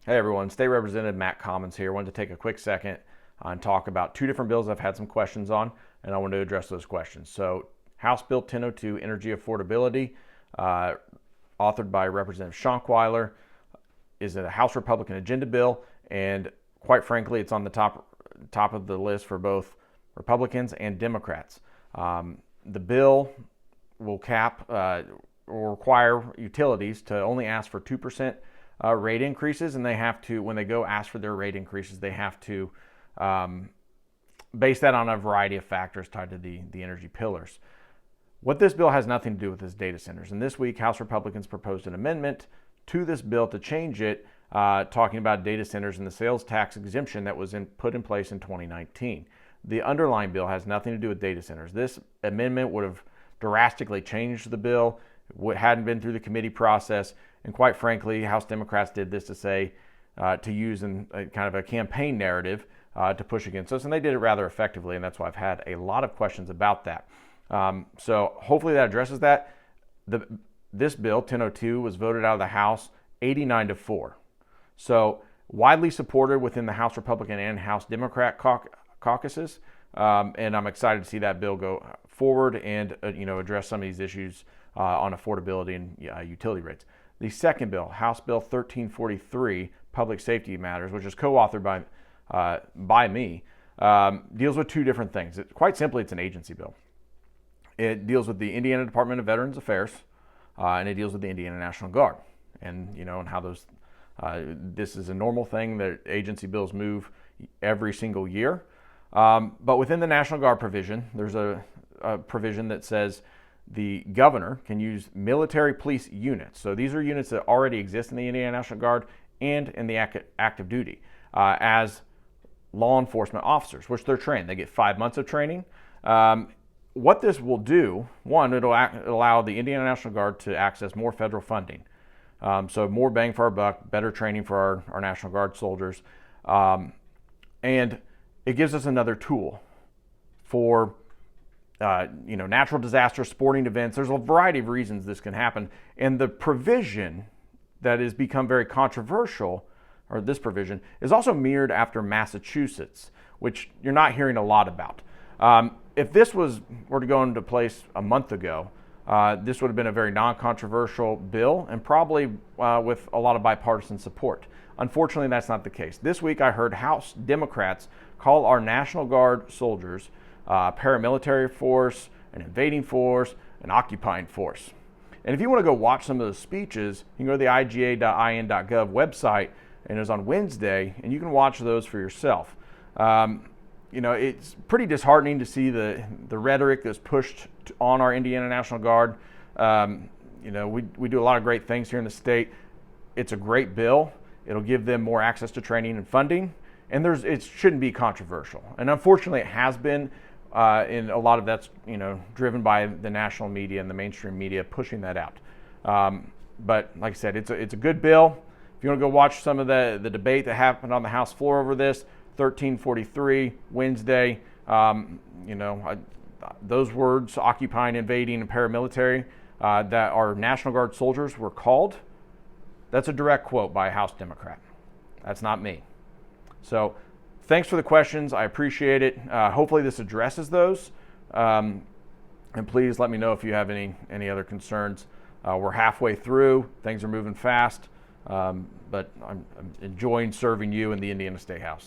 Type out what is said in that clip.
Hey everyone, State Representative Matt Commons here. I wanted to take a quick second and talk about two different bills I've had some questions on, and I wanted to address those questions. So, House Bill 1002, Energy Affordability, authored by Representative Schonkweiler, is a House Republican agenda bill, and quite frankly, it's on the top of the list for both Republicans and Democrats. The bill will will require utilities to only ask for 2% rate increases, and they have to, when they go ask for their rate increases, they have to base that on a variety of factors tied to the energy pillars. What this bill has nothing to do with is data centers. And this week, House Republicans proposed an amendment to this bill to change it, talking about data centers and the sales tax exemption that was put in place in 2019. The underlying bill has nothing to do with data centers. This amendment would have drastically changed the bill. It hadn't been through the committee process, and quite frankly, House Democrats did this to use in a kind of a campaign narrative to push against us, and they did it rather effectively, and that's why I've had a lot of questions about that. So hopefully that addresses that. This bill, 1002, was voted out of the House 89-4. So widely supported within the House Republican and House Democrat caucuses, and I'm excited to see that bill go forward and address some of these issues on affordability and utility rates. The second bill, House Bill 1343, Public Safety Matters, which is co-authored by me, deals with two different things. Quite simply, it's an agency bill. It deals with the Indiana Department of Veterans Affairs, and it deals with the Indiana National Guard, and how those. This is a normal thing that agency bills move every single year. But within the National Guard provision, there's a provision that says the governor can use military police units. So these are units that already exist in the Indiana National Guard and in the active duty as law enforcement officers, which they're trained. They get 5 months of training. What this will do, one, it'll allow the Indiana National Guard to access more federal funding. So more bang for our buck, better training for our National Guard soldiers. And it gives us another tool for natural disasters, sporting events. There's a variety of reasons this can happen. And the provision that has become very controversial, or this provision, is also mirrored after Massachusetts, which you're not hearing a lot about. If this were to go into place a month ago, this would have been a very non-controversial bill and probably with a lot of bipartisan support. Unfortunately, that's not the case. This week, I heard House Democrats call our National Guard soldiers paramilitary force, an invading force, an occupying force. And if you want to go watch some of those speeches, you can go to the iga.in.gov website, and it's on Wednesday, and you can watch those for yourself. It's pretty disheartening to see the rhetoric that's pushed on our Indiana National Guard. We do a lot of great things here in the state. It's a great bill. It'll give them more access to training and funding, and it shouldn't be controversial. And unfortunately, it has been. And a lot of that's driven by the national media and the mainstream media pushing that out. But like I said, it's a good bill. If you want to go watch some of the debate that happened on the House floor over this, 1343 Wednesday. Those words, occupying, invading, and paramilitary, that our National Guard soldiers were called. That's a direct quote by a House Democrat. That's not me. So. Thanks for the questions. I appreciate it. Hopefully this addresses those. And please let me know if you have any other concerns. We're halfway through. Things are moving fast. But I'm enjoying serving you in the Indiana State House.